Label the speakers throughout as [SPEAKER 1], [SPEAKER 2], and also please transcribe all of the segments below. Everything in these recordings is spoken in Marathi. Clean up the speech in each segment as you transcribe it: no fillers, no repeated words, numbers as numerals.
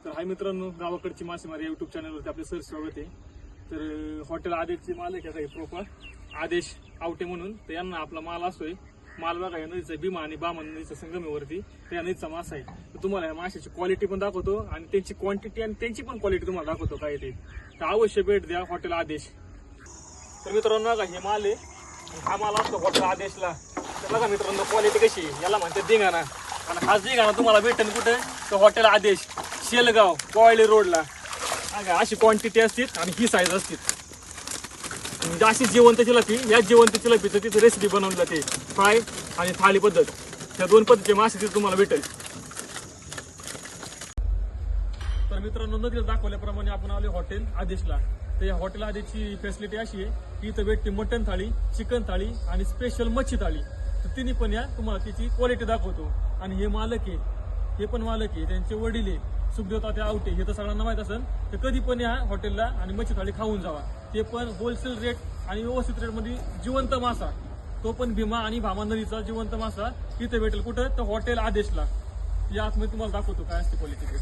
[SPEAKER 1] तर हाय मित्रांनो, गावाकडची मासेमारी युट्यूब चॅनलवरती आपले सर स्वागत आहे. तर हॉटेल आदेशचे मालक आहेत प्रॉपर आदेश आवटे म्हणून. तर यांना आपला माल असतोय. माल बघा, या नदीचा भीमा आणि बामण नदीचा संगमेवरती तर या नदीचा मासा आहे. तर तुम्हाला या माशाची क्वालिटी पण दाखवतो आणि त्यांची क्वांटिटी आणि त्यांची पण क्वालिटी तुम्हाला दाखवतो काय ते. तर अवश्य भेट द्या हॉटेल आदेश. तर मित्रांनो बघा, हे माल आहे, हा माल असतो हॉटेल आदेशला. तर बघा मित्रांनो, क्वालिटी कशी आहे, याला म्हणते धिंगाणा. आणि हा धिंगाणा तुम्हाला भेटेल कुठे, तर हॉटेल आदेश, शेलगाव, कोळी रोडला. अशी क्वांटिटी असते आणि ही साईज असते. म्हणजे अशी जिवंत चिलापी, या जिवंत चिलापीचं तिथे रेसिपी बनवली जाते, फ्राय आणि थाळी पद्धत. ह्या दोन पद्धतीचे मासे तिथे तुम्हाला भेटेल. तर मित्रांनो, नदीला दाखवल्याप्रमाणे आपण आलो हॉटेल आदेशला. तर या हॉटेल आदेशची फॅसिलिटी अशी आहे की इथं भेटते मटन थाळी, चिकन थाळी आणि स्पेशल मच्छी थाळी. तर तिन्ही पण या तुम्हाला त्याची क्वालिटी दाखवतो. आणि हे मालक आहे, हे पण मालक आहे, त्यांचे वडील आहे सुखदेव तात्या आवटे. हे तर सगळ्यांना माहित असेल. तर कधी पण या हॉटेलला आणि मच्छी थाळी खाऊन जावा. ते पण होलसेल रेट आणि व्यवस्थित रेटमध्ये जिवंत मासा, तो पण भीमा आणि भामा नदीचा जिवंत मासा इथे भेटेल. कुठं, तर हॉटेल आदेशला. या आतमध्ये तुम्हाला दाखवतो काय असते क्वालिटी ते.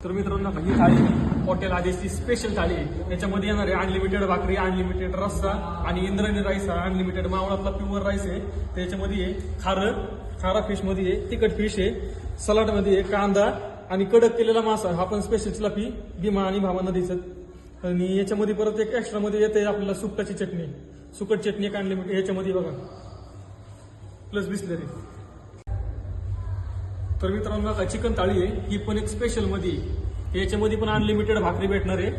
[SPEAKER 1] तर मित्रांनो, ही थाळी हॉटेल आदेशची स्पेशल थाळी आहे. त्याच्यामध्ये येणार आहे अनलिमिटेड भाकरी, अनलिमिटेड रस्सा आणि इंद्रायणी राईस, अनलिमिटेड मावळातला प्युअर राईस आहे. त्याच्यामध्ये आहे खारा फिश मध्ये आहे, तिखट फिश आहे, सलाड मध्ये आहे, कांदा आणि कडक केलेला मासा. हा पण स्पेशल चिलापी भीमा आणि भामा नदीचं. आणि याच्यामध्ये परत एक एक्स्ट्रा मध्ये येते आपल्याला सुकटाची चटणी, सुकट चटणी एक अनलिमिटेड याच्यामध्ये बघा, प्लस बिस्लरी. तर मित्रांनो बघा, चिकन थाळी आहे, ही पण एक स्पेशल मध्ये. याच्यामध्ये पण अनलिमिटेड भाकरी भेटणार आहे,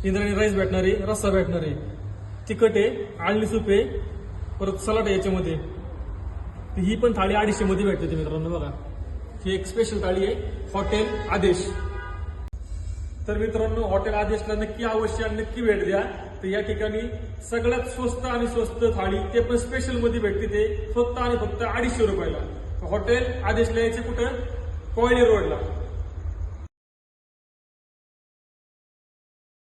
[SPEAKER 1] इंद्रायणी राईस भेटणार आहे, रस्सा भेटणार आहे, तिखट आहे, आळणी सूप आहे, परत सलाड आहे याच्यामध्ये. ही पण थाळी 250 मध्ये भेटते मित्रांनो बघा. ही एक स्पेशल थाळी आहे हॉटेल आदेश. तर मित्रांनो, हॉटेल आदेशला नक्की अवश्य आणि नक्की भेट द्या. तर या ठिकाणी सगळ्यात स्वस्त आणि स्वस्त थाळी, ते पण स्पेशल मध्ये भेटते, ते फक्त आणि फक्त 250 रुपयाला. हॉटेल आदेशला यायचे कुठं, कोळी रोडला.